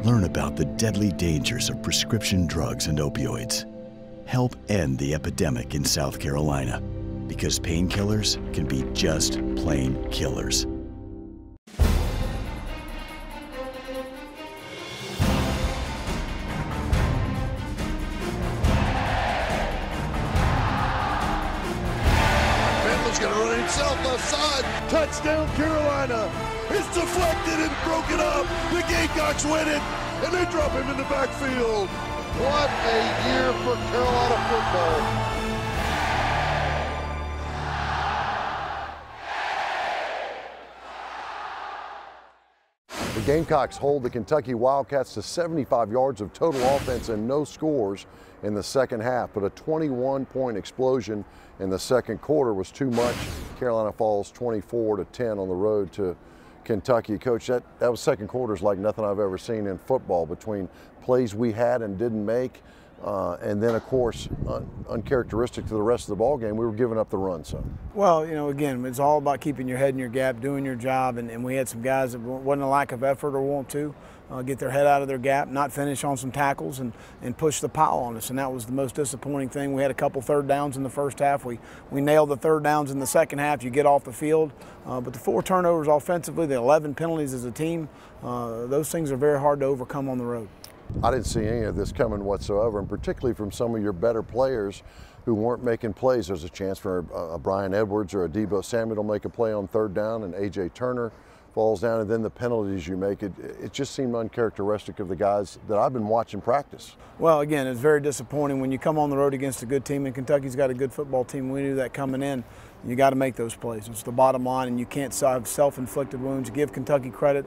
Learn about the deadly dangers of prescription drugs and opioids. Help end the epidemic in South Carolina, because painkillers can be just plain killers. Bentley's going to run himself left side. Touchdown Carolina. It's deflected and broken up. The Gamecocks win it, and they drop him in the backfield. What a year for Carolina football. The Gamecocks hold the Kentucky Wildcats to 75 yards of total offense and no scores in the second half, but a 21-point explosion in the second quarter was too much. Carolina falls 24-10 on the road to Kentucky. Coach, that was second quarters like nothing I've ever seen in football, between plays we had and didn't make, and then, of course, uncharacteristic to the rest of the ball game, we were giving up the run some. Well, you know, again, it's all about keeping your head in your gap, doing your job, and we had some guys that wasn't a lack of effort or want to get their head out of their gap, not finish on some tackles, and push the pile on us, and that was the most disappointing thing. We had a couple third downs in the first half. We nailed the third downs in the second half. You get off the field, but the 4 turnovers offensively, the 11 penalties as a team, those things are very hard to overcome on the road. I didn't see any of this coming whatsoever, and particularly from some of your better players who weren't making plays. There's a chance for a Brian Edwards or a Debo Samuel to make a play on third down, and A.J. Turner falls down, and then the penalties you make, it just seemed uncharacteristic of the guys that I've been watching practice. Well, again, it's very disappointing when you come on the road against a good team, and Kentucky's got a good football team. We knew that coming in. You got to make those plays. It's the bottom line, and you can't have self-inflicted wounds. You give Kentucky credit.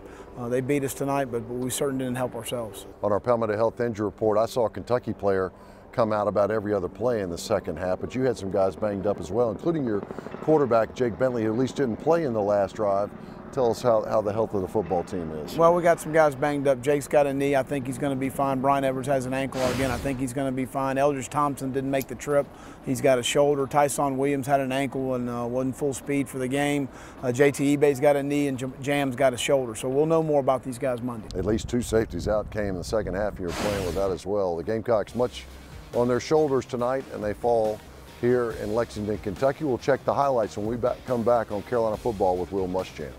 They beat us tonight, but we certainly didn't help ourselves. On our Palmetto Health Injury Report, I saw a Kentucky player come out about every other play in the second half, but you had some guys banged up as well, including your quarterback, Jake Bentley, who at least didn't play in the last drive. Tell us how the health of the football team is. Well, we got some guys banged up. Jake's got a knee. I think he's going to be fine. Brian Edwards has an ankle. Again, I think he's going to be fine. Eldridge Thompson didn't make the trip. He's got a shoulder. Tyson Williams had an ankle and wasn't full speed for the game. JT Ebay's got a knee, and Jam's got a shoulder. So we'll know more about these guys Monday. At least 2 safeties out came in the second half. You were playing with that as well. The Gamecocks much on their shoulders tonight, and they fall here in Lexington, Kentucky. We'll check the highlights when we come back on Carolina Football with Will Muschamp.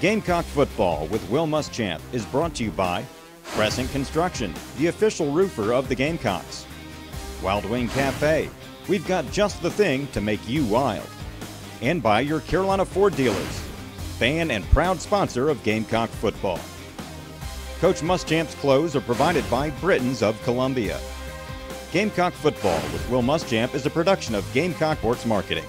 Gamecock Football with Will Muschamp is brought to you by Crescent Construction, the official roofer of the Gamecocks. Wild Wing Cafe, we've got just the thing to make you wild. And by your Carolina Ford dealers, fan and proud sponsor of Gamecock Football. Coach Muschamp's clothes are provided by BRITTONS of Columbia. Gamecock Football with Will Muschamp is a production of Gamecock Sports Marketing.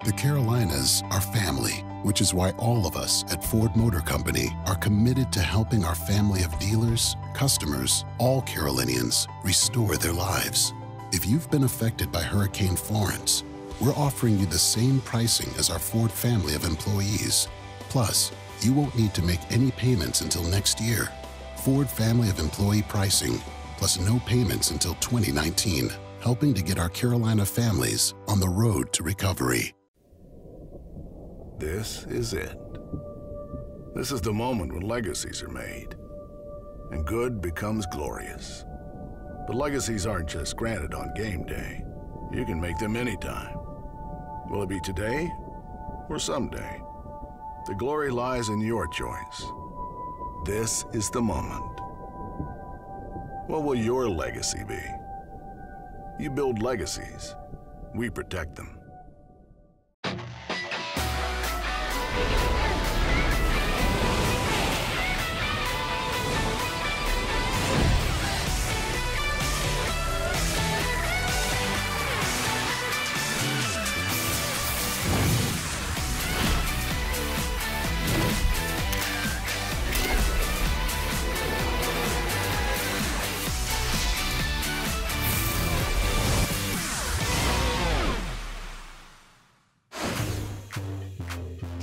The Carolinas are family, which is why all of us at Ford Motor Company are committed to helping our family of dealers, customers, all Carolinians restore their lives. If you've been affected by Hurricane Florence, we're offering you the same pricing as our Ford family of employees. Plus, you won't need to make any payments until next year. Ford family of employee pricing, plus no payments until 2019, helping to get our Carolina families on the road to recovery. This is it. This is the moment when legacies are made, and good becomes glorious. But legacies aren't just granted on game day. You can make them anytime. Will it be today or someday? The glory lies in your choice. This is the moment. What will your legacy be? You build legacies. We protect them.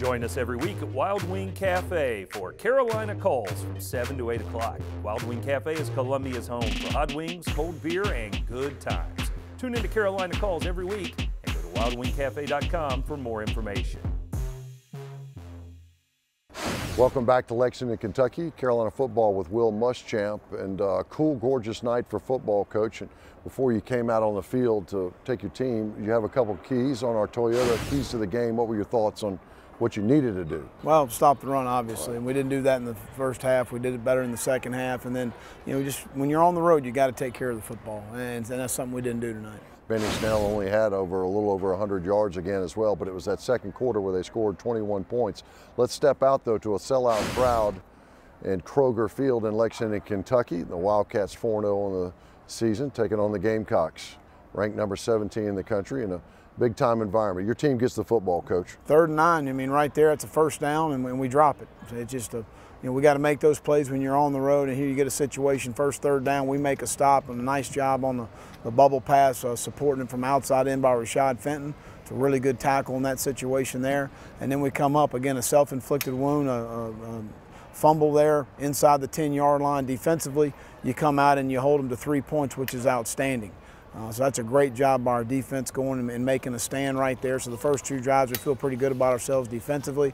Join us every week at Wild Wing Cafe for Carolina Calls from 7 to 8 o'clock. Wild Wing Cafe is Columbia's home for hot wings, cold beer, and good times. Tune into Carolina Calls every week and go to wildwingcafe.com for more information. Welcome back to Lexington, Kentucky. Carolina football with Will Muschamp, and a cool, gorgeous night for football, Coach. And before you came out on the field to take your team, you have a couple keys on our Toyota, keys to the game. What were your thoughts on what you needed to do? Well, stop the run, obviously, and we didn't do that in the first half. We did it better in the second half, and then, you know, just when you're on the road, you got to take care of the football, and that's something we didn't do tonight. Benny Snell only had a little over 100 yards again as well, but it was that second quarter where they scored 21 points. Let's step out, though, to a sellout crowd in Kroger Field in Lexington, Kentucky. The Wildcats 4-0 on the season, taking on the Gamecocks, ranked number 17 in the country in a big-time environment. Your team gets the football, Coach. 3rd and 9, I mean, right there, it's a first down, and we drop it. So it's just you know, we got to make those plays when you're on the road, and here you get a situation, 1st, 3rd down, we make a stop, and a nice job on the bubble pass, supporting it from outside in by Rashad Fenton. It's a really good tackle in that situation there. And then we come up, again, a self-inflicted wound, a fumble there inside the 10-yard line. Defensively, you come out and you hold them to 3 points, which is outstanding. So that's a great job by our defense going and making a stand right there. So the first 2 drives, we feel pretty good about ourselves defensively.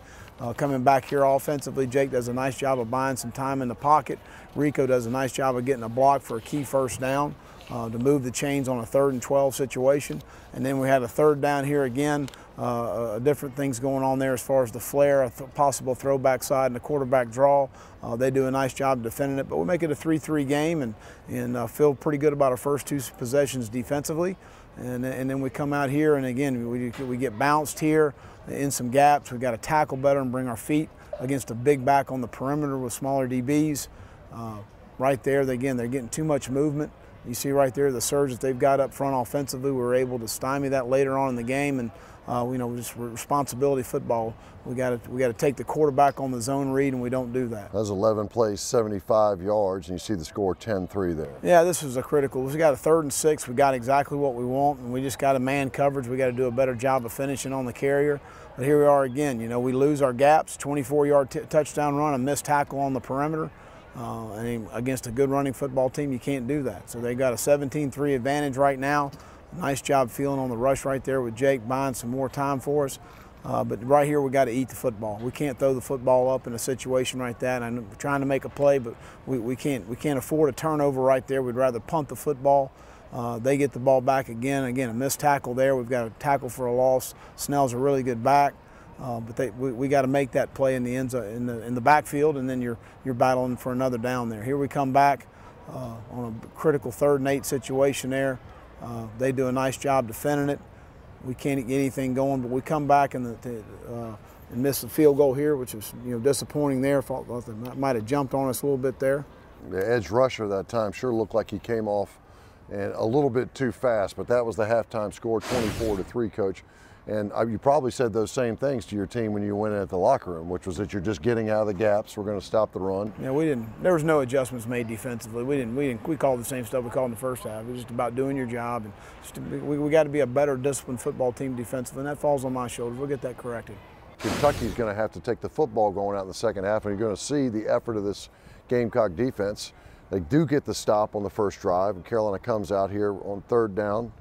Coming back here offensively, Jake does a nice job of buying some time in the pocket. Rico does a nice job of getting a block for a key first down to move the chains on a 3rd and 12 situation. And then we had a 3rd down here again. Different things going on there as far as the flare, a possible throwback side, and the quarterback draw. They do a nice job defending it, but we make it a 3-3 game and feel pretty good about our first 2 possessions defensively. And then we come out here, and again, we get bounced here in some gaps. We've got to tackle better and bring our feet against a big back on the perimeter with smaller DBs. Right there, again, they're getting too much movement. You see right there the surge that they've got up front offensively. We were able to stymie that later on in the game, and you know, just responsibility football. We got to take the quarterback on the zone read, and we don't do that. That was 11 plays, 75 yards, and you see the score 10-3 there. Yeah, this was a critical. We got a 3rd and 6. We got exactly what we want, and we just got a man coverage. We got to do a better job of finishing on the carrier. But here we are again. You know, we lose our gaps. 24-yard touchdown run, a missed tackle on the perimeter. And against a good running football team, you can't do that. So they got a 17-3 advantage right now. Nice job feeling on the rush right there with Jake buying some more time for us. But right here, we got to eat the football. We can't throw the football up in a situation like that. I'm trying to make a play, but we can't afford a turnover right there. We'd rather punt the football. They get the ball back again. Again, a missed tackle there. We've got a tackle for a loss. Snell's a really good back. But we got to make that play in the end zone, in the backfield, and then you're battling for another down there. Here we come back on a critical 3rd and 8 situation there. They do a nice job defending it. We can't get anything going, but we come back and miss the field goal here, which is, you know, disappointing there. Thought they might have jumped on us a little bit there. The edge rusher that time sure looked like he came off and a little bit too fast, but that was the halftime score, 24-3, Coach. And you probably said those same things to your team when you went in at the locker room, which was that you're just getting out of the gaps. We're going to stop the run. Yeah, we didn't. There was no adjustments made defensively. We called the same stuff we called in the first half. It was just about doing your job, and we got to be a better disciplined football team defensively, and that falls on my shoulders. We'll get that corrected. Kentucky's going to have to take the football going out in the second half, and you're going to see the effort of this Gamecock defense. They do get the stop on the first drive, and Carolina comes out here on 3rd down.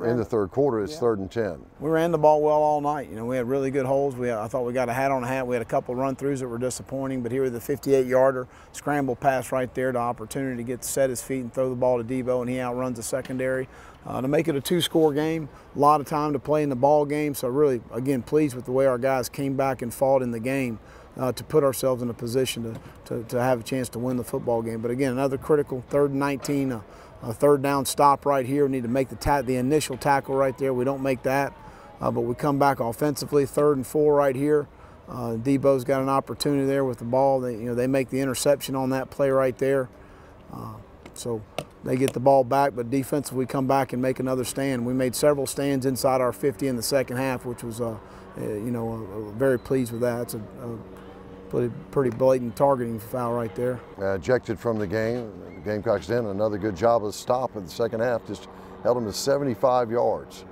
In the 3rd quarter, it's 3rd and 10. We ran the ball well all night. You know, we had really good holes. I thought we got a hat on a hat. We had a couple run-throughs that were disappointing, but here with the 58-yarder scramble pass right there, the opportunity to get to set his feet and throw the ball to Debo, and he outruns the secondary. To make it a 2-score game, a lot of time to play in the ball game. So really, again, pleased with the way our guys came back and fought in the game to put ourselves in a position to have a chance to win the football game. But again, another critical 3rd and 19. A 3rd down stop right here. We need to make the initial tackle right there. We don't make that, but we come back offensively. 3rd and 4 right here. Debo's got an opportunity there with the ball. They make the interception on that play right there. So they get the ball back, but defensively we come back and make another stand. We made several stands inside our 50 in the second half, which was, very pleased with that. It's a pretty blatant targeting foul right there. Ejected from the game. The Gamecocks did another good job of stop in the second half. Just held them to 75 yards.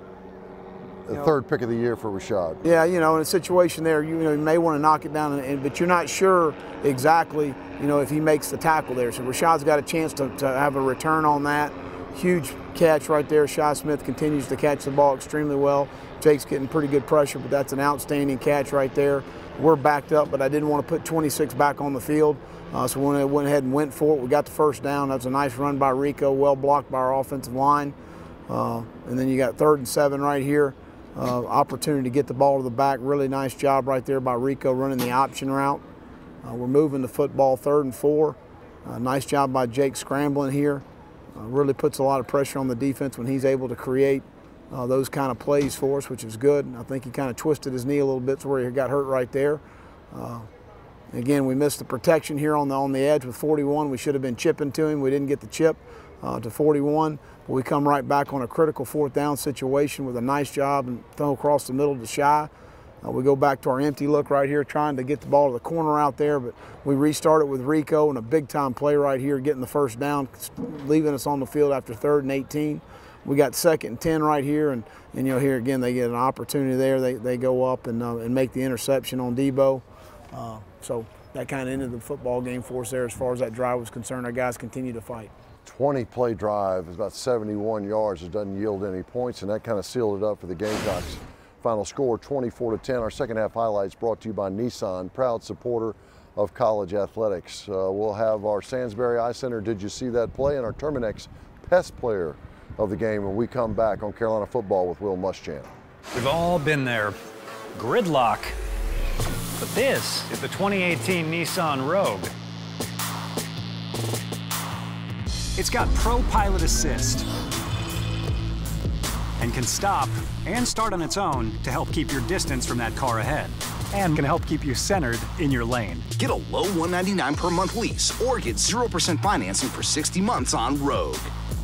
third pick of the year for Rashad. Yeah, in a situation there, you may want to knock it down, but you're not sure exactly, if he makes the tackle there. So Rashad's got a chance to have a return on that. Huge catch right there. Shi Smith continues to catch the ball extremely well. Jake's getting pretty good pressure, but that's an outstanding catch right there. We're backed up, but I didn't want to put 26 back on the field, so when I went ahead and went for it, we got the first down. That was a nice run by Rico, well blocked by our offensive line. And then you got 3rd and 7 right here. Opportunity to get the ball to the back. Really nice job right there by Rico running the option route. We're moving the football 3rd and 4. Nice job by Jake scrambling here. Really puts a lot of pressure on the defense when he's able to create those kind of plays for us, which is good. I think he kind of twisted his knee a little bit to where he got hurt right there. Again, we missed the protection here on the edge with 41. We should have been chipping to him. We didn't get the chip to 41, but we come right back on a critical 4th down situation with a nice job and throw across the middle to Shi. We go back to our empty look right here, trying to get the ball to the corner out there, but we restart it with Rico and a big-time play right here, getting the first down, leaving us on the field after 3rd and 18. We got 2nd and 10 right here, and here again they get an opportunity there. They go up and make the interception on Debo. So that kind of ended the football game for us there as far as that drive was concerned. Our guys continue to fight. 20-play drive is about 71 yards. It doesn't yield any points, and that kind of sealed it up for the Gamecocks. Final score 24-10. Our second half highlights brought to you by Nissan, proud supporter of college athletics. We'll have our Sandsbury Eye Center Did You See That Play and our Terminex Pest Player of the game when we come back on Carolina Football with Will Muschamp. We've all been there. Gridlock. But this is the 2018 Nissan Rogue. It's got Pro Pilot Assist and can stop and start on its own to help keep your distance from that car ahead, and can help keep you centered in your lane. Get a low $199 per month lease or get 0% financing for 60 months on Rogue.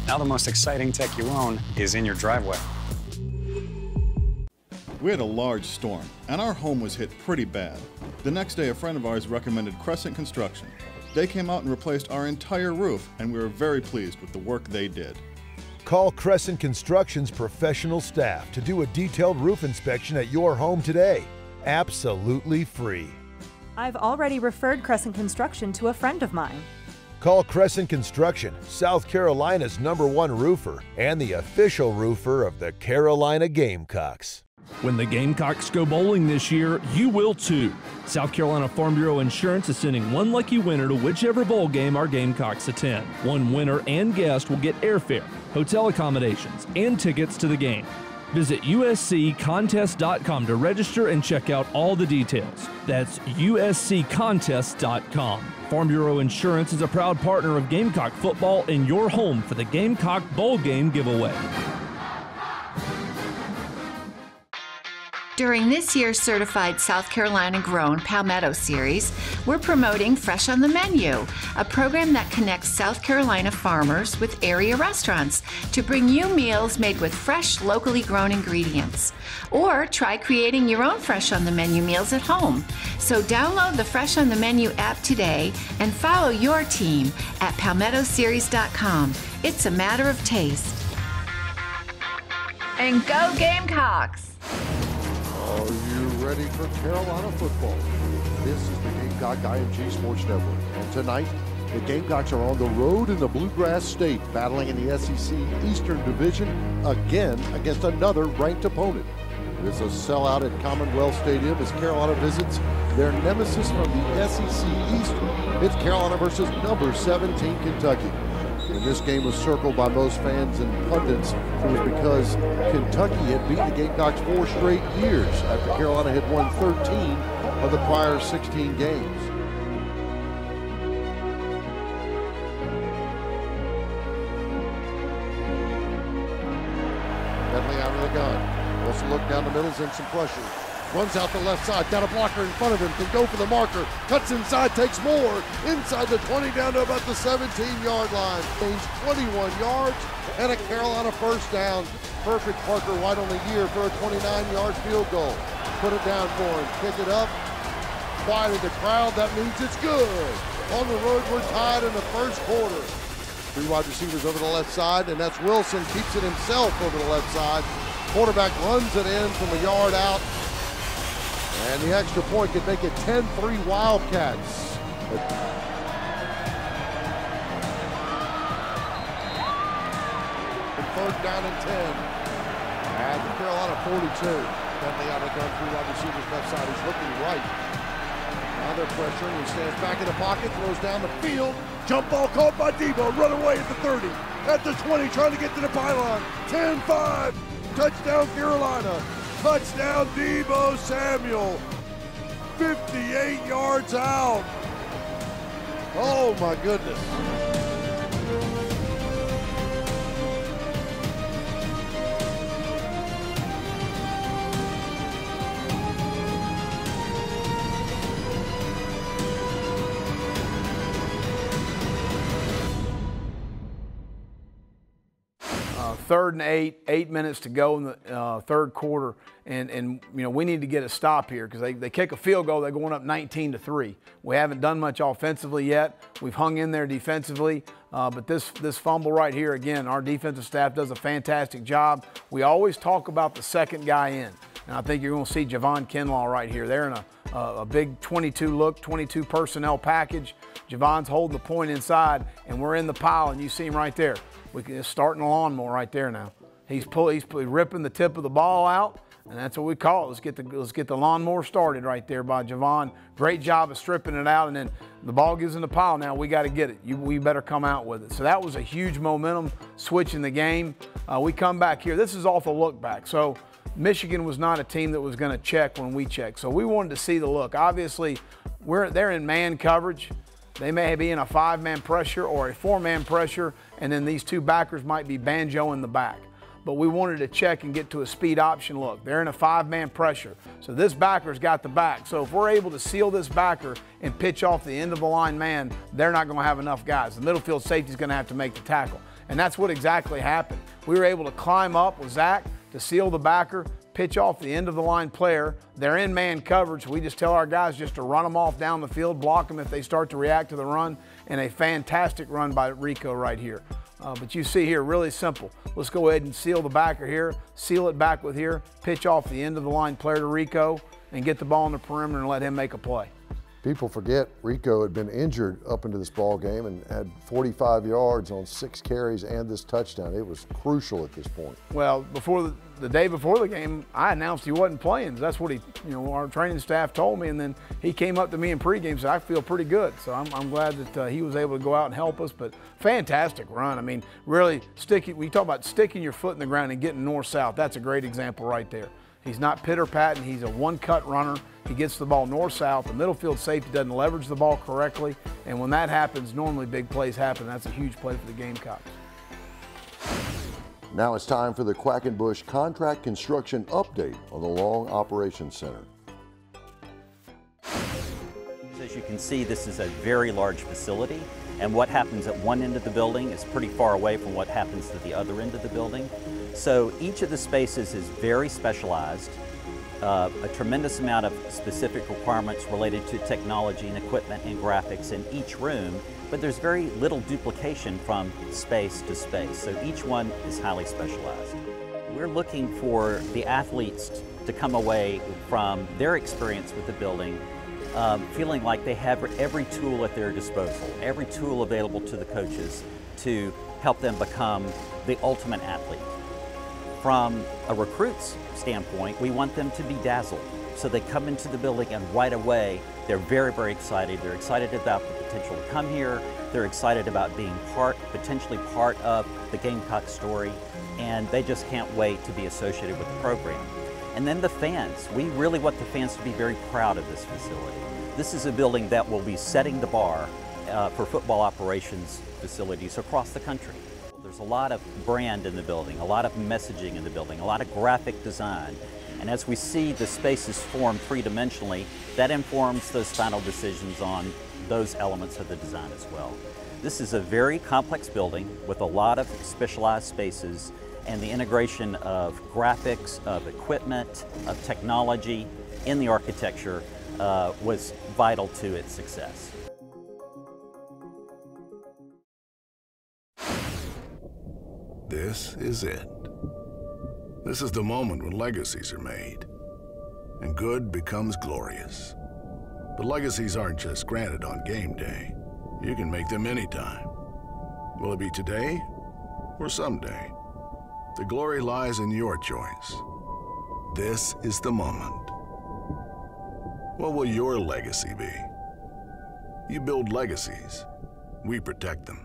Now the most exciting tech you own is in your driveway. We had a large storm, and our home was hit pretty bad. The next day, a friend of ours recommended Crescent Construction. They came out and replaced our entire roof, and we were very pleased with the work they did. Call Crescent Construction's professional staff to do a detailed roof inspection at your home today. Absolutely free. I've already referred Crescent Construction to a friend of mine. Call Crescent Construction, South Carolina's #1 roofer and the official roofer of the Carolina Gamecocks. When the Gamecocks go bowling this year, you will too. South Carolina Farm Bureau Insurance is sending one lucky winner to whichever bowl game our Gamecocks attend. One winner and guest will get airfare, hotel accommodations, and tickets to the game. Visit usccontest.com to register and check out all the details. That's usccontest.com. Farm Bureau Insurance is a proud partner of Gamecock football and your home for the Gamecock Bowl Game giveaway. During this year's certified South Carolina grown Palmetto series, we're promoting Fresh on the Menu, a program that connects South Carolina farmers with area restaurants to bring you meals made with fresh, locally grown ingredients. Or try creating your own Fresh on the Menu meals at home. So download the Fresh on the Menu app today and follow your team at palmettoseries.com. It's a matter of taste. And go Gamecocks! Are you ready for Carolina football? This is the Gamecock IMG Sports Network. And tonight, the Gamecocks are on the road in the Bluegrass State, battling in the SEC Eastern Division again against another ranked opponent. It is a sellout at Commonwealth Stadium as Carolina visits their nemesis from the SEC East. It's Carolina versus number 17 Kentucky. And this game was circled by most fans and pundits. It was because Kentucky had beaten the Gamecocks 4 straight years after Carolina had won 13 of the prior 16 games. Bentley out of the gun. Wants to look down the middle, in some pressure. Runs out the left side, got a blocker in front of him, can go for the marker, cuts inside, takes more, inside the 20 down to about the 17-yard line. Gains 21 yards and a Carolina first down. Perfect Parker White on the year for a 29-yard field goal. Put it down for him, pick it up, quiet in the crowd, that means it's good. On the road, we're tied in the first quarter. Three wide receivers over the left side, and that's Wilson, keeps it himself over the left side. Quarterback runs it in from a yard out, and the extra point could make it 10-3 Wildcats. And third down and 10 at the Carolina 42. Bentley out of the gun, three wide receivers left side. He's looking right. Now they're pressuring. He stands back in the pocket, throws down the field. Jump ball caught by Debo. Run away at the 30. At the 20, trying to get to the pylon. 10-5. Touchdown Carolina. Touchdown Debo Samuel. 58 yards out. Oh my goodness. Third and 8 minutes to go in the third quarter, and you know, we need to get a stop here because they kick a field goal, they're going up 19-3. We haven't done much offensively yet. We've hung in there defensively, but this fumble right here, again, our defensive staff does a fantastic job. We always talk about the second guy in, and I think you're going to see Javon Kinlaw right here. They're in a big 22 look, 22 personnel package. Javon's holding the point inside, and we're in the pile, and you see him right there. We're starting the lawnmower right there now. He's ripping the tip of the ball out, and that's what we call it. Let's get the lawnmower started right there by Javon. Great job of stripping it out, and then the ball gives in the pile. Now we got to get it. We better come out with it. So that was a huge momentum switch in the game. We come back here. This is off a look back. So Michigan was not a team that was going to check when we checked. So we wanted to see the look. Obviously, they're in man coverage. They may be in a 5-man pressure or a 4-man pressure, and then these two backers might be banjo in the back. But we wanted to check and get to a speed option look. They're in a 5-man pressure. So this backer's got the back. So if we're able to seal this backer and pitch off the end of the line man, they're not going to have enough guys. The middle field safety's going to have to make the tackle. And that's what exactly happened. We were able to climb up with Zach to seal the backer, pitch off the end of the line player. They're in man coverage. We just tell our guys just to run them off down the field, block them if they start to react to the run, and a fantastic run by Rico right here. But you see here, really simple. Let's go ahead and seal the backer here, seal it back with here, pitch off the end of the line player to Rico, and get the ball in the perimeter and let him make a play. People forget Rico had been injured up into this ball game and had 45 yards on 6 carries and this touchdown. It was crucial at this point. Well, before the day before the game, I announced he wasn't playing. That's what our training staff told me, and then he came up to me in pregame and said, I feel pretty good. So I'm glad that he was able to go out and help us, but fantastic run. I mean, really we talk about sticking your foot in the ground and getting north-south. That's a great example right there. He's not pitter-patting. He's a one-cut runner. He gets the ball north-south. The middle field safety doesn't leverage the ball correctly, and when that happens, normally big plays happen. That's a huge play for the Gamecocks. Now it's time for the Quackenbush Contract Construction Update on the Long Operations Center. As you can see, this is a very large facility, and what happens at one end of the building is pretty far away from what happens at the other end of the building. So each of the spaces is very specialized, a tremendous amount of specific requirements related to technology and equipment and graphics in each room, but there's very little duplication from space to space, so each one is highly specialized. We're looking for the athletes to come away from their experience with the building feeling like they have every tool at their disposal, every tool available to the coaches to help them become the ultimate athlete. From a recruit's standpoint, we want them to be dazzled. So they come into the building and right away, they're very, very excited. They're excited about the potential to come here. They're excited about being potentially part of the Gamecock story, and they just can't wait to be associated with the program. And then the fans. We really want the fans to be very proud of this facility. This is a building that will be setting the bar for football operations facilities across the country. There's a lot of brand in the building, a lot of messaging in the building, a lot of graphic design. And as we see the spaces form three-dimensionally, that informs those final decisions on those elements of the design as well. This is a very complex building with a lot of specialized spaces, and the integration of graphics, of equipment, of technology in the architecture was vital to its success. This is it. This is the moment when legacies are made, and good becomes glorious. But legacies aren't just granted on game day. You can make them anytime. Will it be today or someday? The glory lies in your choice. This is the moment. What will your legacy be? You build legacies. We protect them.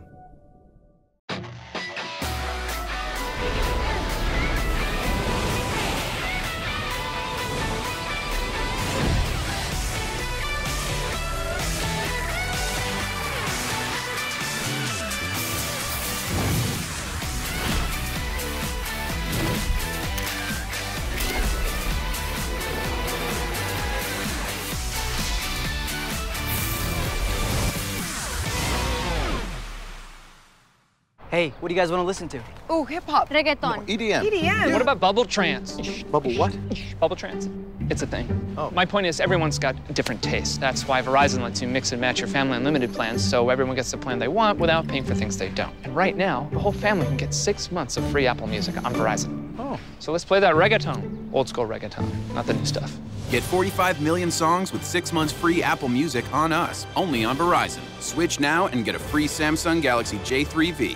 Hey, what do you guys want to listen to? Ooh, hip-hop. Reggaeton. EDM. EDM. What about bubble trance? Bubble what? Bubble trance. It's a thing. Oh. My point is everyone's got a different taste. That's why Verizon lets you mix and match your family unlimited plans so everyone gets the plan they want without paying for things they don't. And right now, the whole family can get 6 months of free Apple Music on Verizon. Oh. So let's play that reggaeton. Old school reggaeton, not the new stuff. Get 45 million songs with 6 months free Apple Music on us, only on Verizon. Switch now and get a free Samsung Galaxy J3V.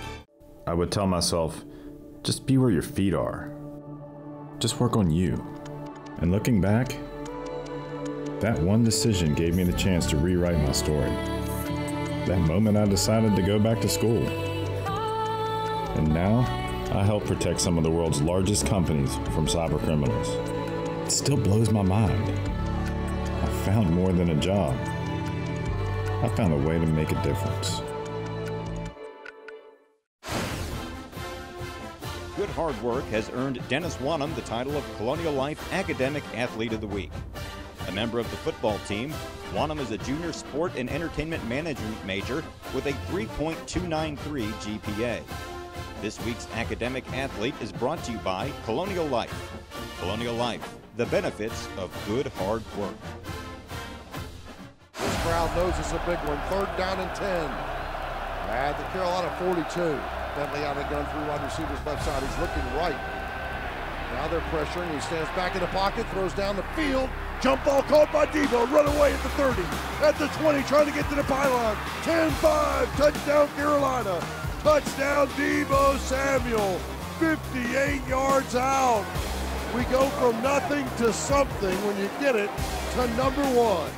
I would tell myself, just be where your feet are. Just work on you. And looking back, that one decision gave me the chance to rewrite my story. That moment I decided to go back to school. And now, I help protect some of the world's largest companies from cyber criminals. It still blows my mind. I found more than a job. I found a way to make a difference. Good hard work has earned Dennis Wanham the title of Colonial Life Academic Athlete of the Week. A member of the football team, Wanham is a junior sport and entertainment management major with a 3.293 GPA. This week's academic athlete is brought to you by Colonial Life. Colonial Life, the benefits of good hard work. This crowd knows it's a big one. 3rd down and 10. At the Carolina 42. Bentley out of the gun through wide receiver's left side. He's looking right. Now they're pressuring. He stands back in the pocket, throws down the field. Jump ball called by Debo. Run away at the 30. At the 20, trying to get to the pylon. 10-5. Touchdown Carolina. Touchdown Debo Samuel. 58 yards out. We go from nothing to something when you get it to number 1.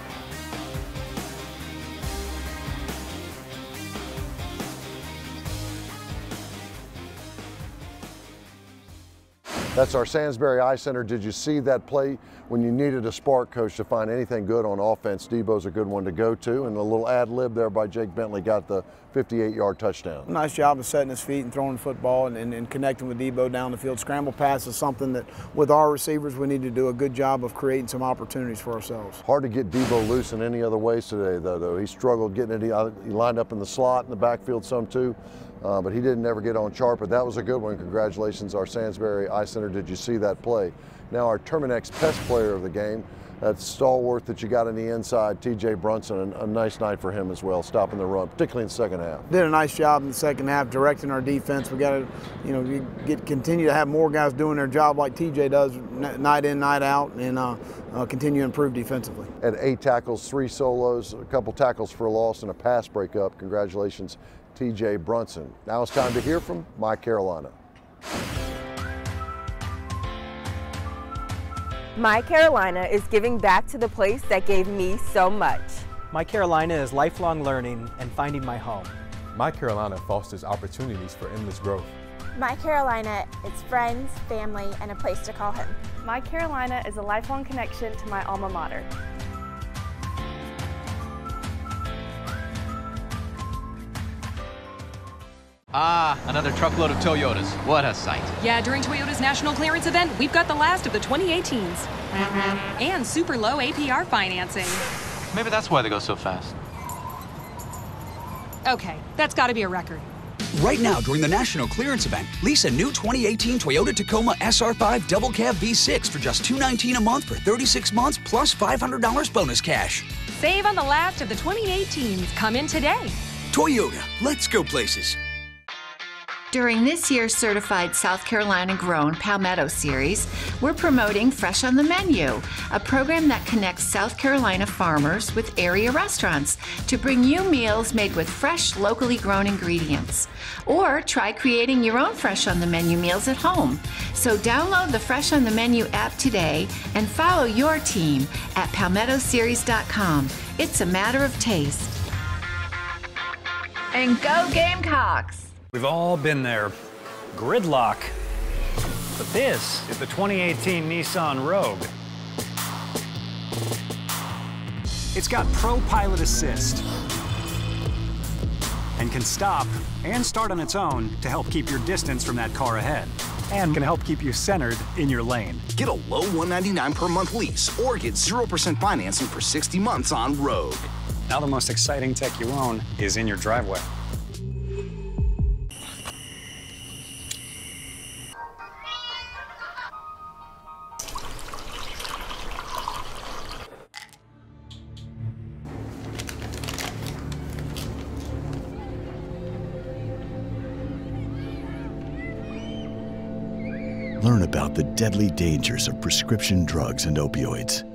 That's our Sainsbury Eye Center. Did you see that play when you needed a spark, Coach, to find anything good on offense? Debo's a good one to go to, and a little ad lib there by Jake Bentley got the 58-yard touchdown. Nice job of setting his feet and throwing the football and connecting with Debo down the field. Scramble pass is something that with our receivers we need to do a good job of creating some opportunities for ourselves. Hard to get Debo loose in any other ways today, though. He struggled getting it. He lined up in the slot in the backfield some too. But he didn't ever get on chart, but that was a good one. Congratulations, our Sainsbury Eye Center. Did you see that play? Now our Terminex Pest player of the game, that stalwart that you got in the inside, T.J. Brunson, a nice night for him as well, stopping the run, particularly in the second half. Did a nice job in the second half, directing our defense. We got to, continue to have more guys doing their job like T.J. does, night in, night out, and continue to improve defensively. At 8 tackles, 3 solos, a couple tackles for a loss, and a pass breakup. Congratulations, T.J. Brunson. Now it's time to hear from My Carolina. My Carolina is giving back to the place that gave me so much. My Carolina is lifelong learning and finding my home. My Carolina fosters opportunities for endless growth. My Carolina is friends, family, and a place to call home. My Carolina is a lifelong connection to my alma mater. Ah, another truckload of Toyotas. What a sight. Yeah, during Toyota's national clearance event, we've got the last of the 2018s. And super low APR financing. Maybe that's why they go so fast. Okay, that's got to be a record. Right now, during the national clearance event, lease a new 2018 Toyota Tacoma SR5 Double Cab V6 for just $219 a month for 36 months plus $500 bonus cash. Save on the last of the 2018s. Come in today. Toyota, let's go places. During this year's certified South Carolina grown Palmetto series, we're promoting Fresh on the Menu, a program that connects South Carolina farmers with area restaurants to bring you meals made with fresh, locally grown ingredients. Or try creating your own Fresh on the Menu meals at home. So download the Fresh on the Menu app today and follow your team at palmettoseries.com. It's a matter of taste. And go Gamecocks! We've all been there. Gridlock. But this is the 2018 Nissan Rogue. It's got Pro Pilot Assist and can stop and start on its own to help keep your distance from that car ahead, and can help keep you centered in your lane. Get a low $199 per month lease or get 0% financing for 60 months on Rogue. Now the most exciting tech you own is in your driveway. Learn about the deadly dangers of prescription drugs and opioids.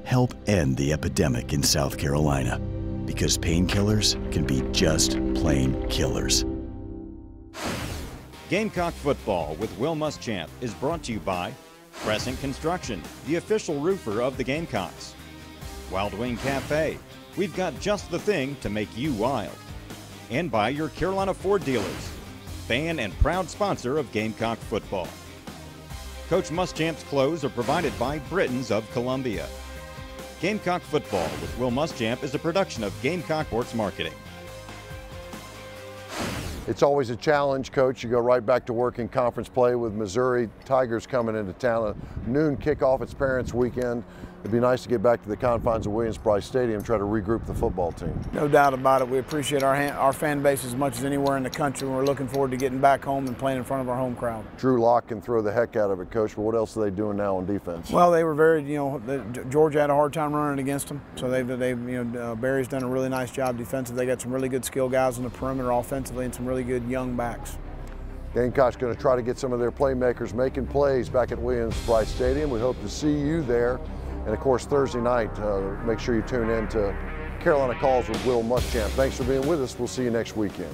Help end the epidemic in South Carolina, because painkillers can be just plain killers. Gamecock Football with Will Muschamp is brought to you by Crescent Construction, the official roofer of the Gamecocks. Wild Wing Cafe, we've got just the thing to make you wild. And by your Carolina Ford dealers, fan and proud sponsor of Gamecock Football. Coach Muschamp's clothes are provided by BRITTONS of Columbia. Gamecock Football with Will Muschamp is a production of Gamecock Sports Marketing. It's always a challenge, Coach. You go right back to work in conference play with Missouri Tigers coming into town. A noon kickoff. It's Parents' Weekend. It'd be nice to get back to the confines of Williams-Brice Stadium, try to regroup the football team. No doubt about it. We appreciate our fan base as much as anywhere in the country, and we're looking forward to getting back home and playing in front of our home crowd. Drew Lock can throw the heck out of it, Coach, but what else are they doing now on defense? Well, they were very, Georgia had a hard time running against them, so Barry's done a really nice job defensively. They got some really good skill guys on the perimeter offensively and some really good young backs. Gamecock's going to try to get some of their playmakers making plays back at Williams-Brice Stadium. We hope to see you there. And of course, Thursday night, make sure you tune in to Carolina Calls with Will Muschamp. Thanks for being with us. We'll see you next weekend.